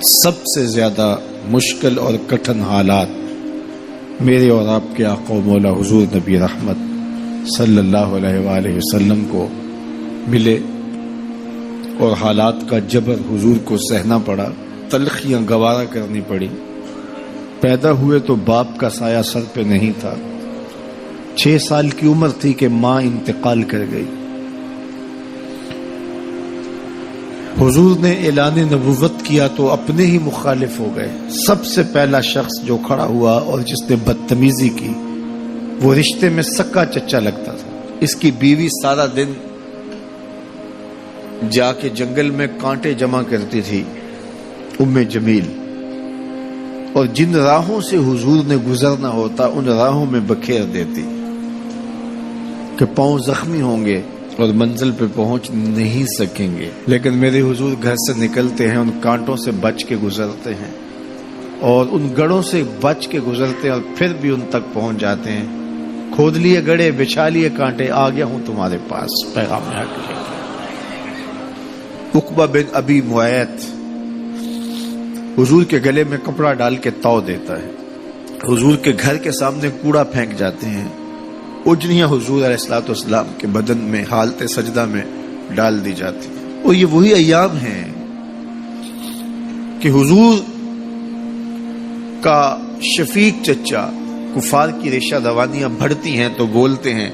سب سے زیادہ مشکل اور کٹھن حالات میرے اور آپ کے آقا و مولا حضور نبی رحمت صلی اللہ علیہ وآلہ وسلم کو ملے اور حالات کا جبر حضور کو سہنا پڑا، تلخیاں گوارا کرنی پڑی۔ پیدا ہوئے تو باپ کا سایہ سر پہ نہیں تھا، 6 سال کی عمر تھی کہ ماں انتقال کر گئی۔ حضور نے اعلان نبوت کیا تو اپنے ہی مخالف ہو گئے۔ سب سے پہلا شخص جو کھڑا ہوا اور جس نے بدتمیزی کی وہ رشتے میں سکا چچا لگتا تھا۔ اس کی بیوی سارا دن جا کے جنگل میں کانٹے جمع کرتی تھی، ام جمیل، اور جن راہوں سے حضور نے گزرنا ہوتا ان راہوں میں بکھیر دیتی کہ پاؤں زخمی ہوں گے اور منزل پہ پہنچ نہیں سکیں گے، لیکن میرے حضور گھر سے نکلتے ہیں، ان کانٹوں سے بچ کے گزرتے ہیں اور ان گڑھوں سے بچ کے گزرتے ہیں اور پھر بھی ان تک پہنچ جاتے ہیں۔ کھود لیے گڑھے، بچھا لیے کانٹے، آ گیا ہوں تمہارے پاس، پیغام ہے۔ عقبہ بن ابی معیط حضور کے گلے میں کپڑا ڈال کے تو دیتا ہے، حضور کے گھر کے سامنے کوڑا پھینک جاتے ہیں، اجنیاں حضور علیہ الصلوۃ والسلام کے بدن میں حالت سجدہ میں ڈال دی جاتی ہیں۔ اور یہ وہی ایام ہیں کہ حضور کا شفیق چچا کفار کی ریشہ دوانیاں بڑھتی ہیں تو بولتے ہیں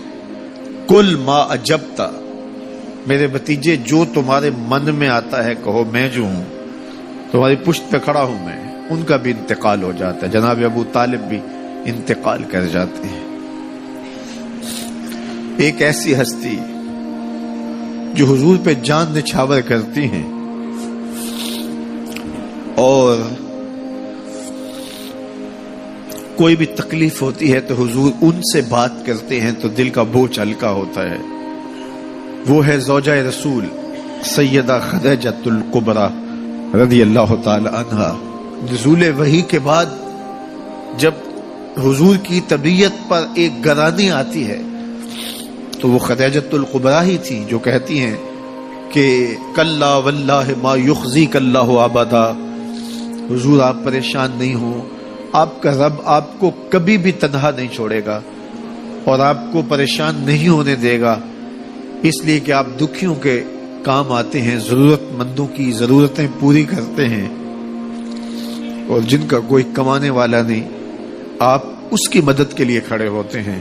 کل ما عجبتا، میرے بھتیجے جو تمہارے من میں آتا ہے کہو، میں جو ہوں تمہاری پشت پہ کھڑا ہوں میں۔ ان کا بھی انتقال ہو جاتا ہے، جناب ابو طالب بھی انتقال کر جاتے ہیں۔ ایک ایسی ہستی جو حضور پہ جان نچھاور کرتی ہیں اور کوئی بھی تکلیف ہوتی ہے تو حضور ان سے بات کرتے ہیں تو دل کا بوجھ ہلکا ہوتا ہے، وہ ہے زوجہ رسول سیدہ خدیجۃ الکبریٰ رضی اللہ تعالی عنہا۔ نزول وحی کے بعد جب حضور کی طبیعت پر ایک گرانی آتی ہے تو وہ خدیجۃ الکبریٰ ہی تھی جو کہتی ہیں کہ کلا واللہ ما یخزیک اللہ ابدا، حضور آپ پریشان نہیں ہوں، آپ کا رب آپ کو کبھی بھی تنہا نہیں چھوڑے گا اور آپ کو پریشان نہیں ہونے دے گا، اس لیے کہ آپ دکھیوں کے کام آتے ہیں، ضرورت مندوں کی ضرورتیں پوری کرتے ہیں، اور جن کا کوئی کمانے والا نہیں آپ اس کی مدد کے لیے کھڑے ہوتے ہیں،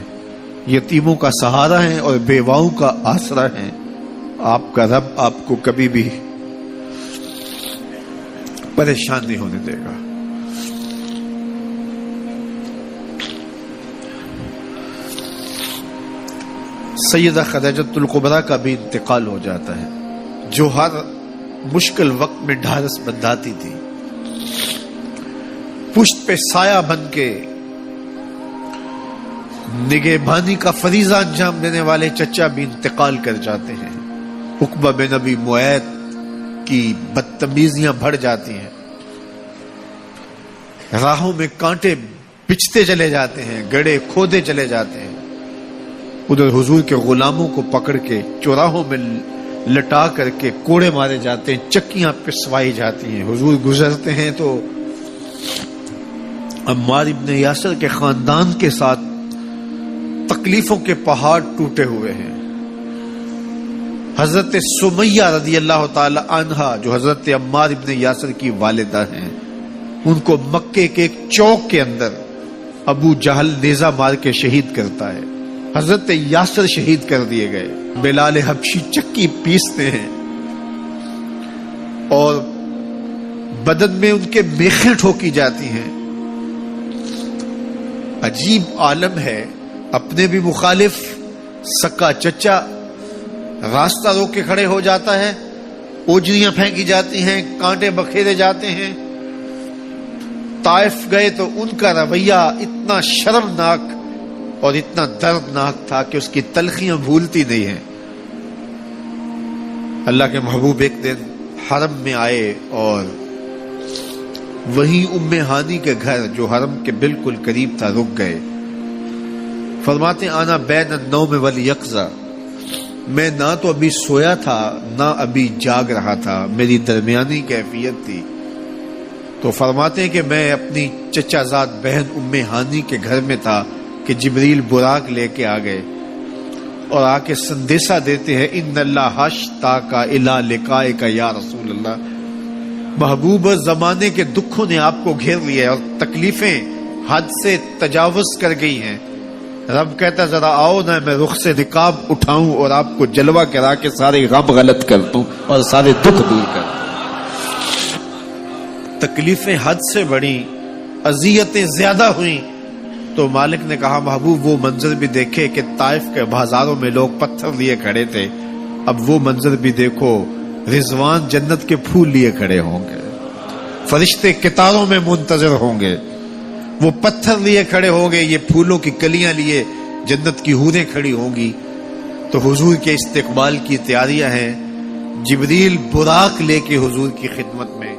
یتیموں کا سہارا ہیں اور بیواؤں کا آسرا ہیں۔ آپ کا رب آپ کو کبھی بھی پریشان نہیں ہونے دے گا۔ سیدہ خدیجۃ الکبریٰ کا بھی انتقال ہو جاتا ہے، جو ہر مشکل وقت میں ڈھارس بندھاتی تھی، پشت پہ سایہ بن کے نگہبانی کا فریضہ انجام دینے والے چچا بھی انتقال کر جاتے ہیں۔ عقبہ بن ابی معیط کی بدتمیزیاں بڑھ جاتی ہیں، راہوں میں کانٹے بچھتے چلے جاتے ہیں، گڑھے کھودے چلے جاتے ہیں، ادھر حضور کے غلاموں کو پکڑ کے چوراہوں میں لٹا کر کے کوڑے مارے جاتے ہیں، چکیاں پسوائی جاتی ہیں۔ حضور گزرتے ہیں تو عمار ابن یاسر کے خاندان کے ساتھ تکلیفوں کے پہاڑ ٹوٹے ہوئے ہیں۔ حضرت سمیہ رضی اللہ تعالی عنہا جو حضرت عمار ابن یاسر کی والدہ ہیں، ان کو مکے کے ایک چوک کے اندر ابو جہل نیزہ مار کے شہید کرتا ہے، حضرت یاسر شہید کر دیے گئے۔ بلال حبشی چکی پیستے ہیں اور بدن میں ان کے میخیں ٹھوکی جاتی ہیں۔ عجیب عالم ہے، اپنے بھی مخالف، سکا چچا راستہ روک کے کھڑے ہو جاتا ہے، اوجریاں پھینکی جاتی ہیں، کانٹے بکھیرے جاتے ہیں۔ طائف گئے تو ان کا رویہ اتنا شرمناک اور اتنا دردناک تھا کہ اس کی تلخیاں بھولتی نہیں ہیں۔ اللہ کے محبوب ایک دن حرم میں آئے اور وہیں ام ہانی کے گھر جو حرم کے بالکل قریب تھا رک گئے۔ فرماتے آنا بین النوم والیقظہ، میں نہ تو ابھی سویا تھا نہ ابھی جاگ رہا تھا، میری درمیانی کیفیت تھی۔ تو فرماتے ہیں کہ میں اپنی چچا زاد بہن ام ہانی کے گھر میں تھا کہ جبریل براق لے کے آ گئے اور آ کے سندیسہ دیتے ہیں ان اللہ اشتاق الی لقائک یا رسول اللہ، محبوب زمانے کے دکھوں نے آپ کو گھیر لیا ہے اور تکلیفیں حد سے تجاوز کر گئی ہیں۔ رب کہتا ذرا آؤ نا، میں رخ سے نقاب اٹھاؤں اور آپ کو جلوہ کرا کے سارے غم غلط کر دوں اور سارے دکھ دور کر دوں۔ تکلیفیں حد سے بڑھی، اذیتیں زیادہ ہوئیں، تو مالک نے کہا محبوب وہ منظر بھی دیکھے کہ طائف کے بازاروں میں لوگ پتھر لیے کھڑے تھے، اب وہ منظر بھی دیکھو، رضوان جنت کے پھول لیے کھڑے ہوں گے، فرشتے قطاروں میں منتظر ہوں گے، وہ پتھر لیے کھڑے ہوں گے، یہ پھولوں کی کلیاں لیے جنت کی حوریں کھڑی ہوں گی۔ تو حضور کے استقبال کی تیاریاں ہیں، جبریل براق لے کے حضور کی خدمت میں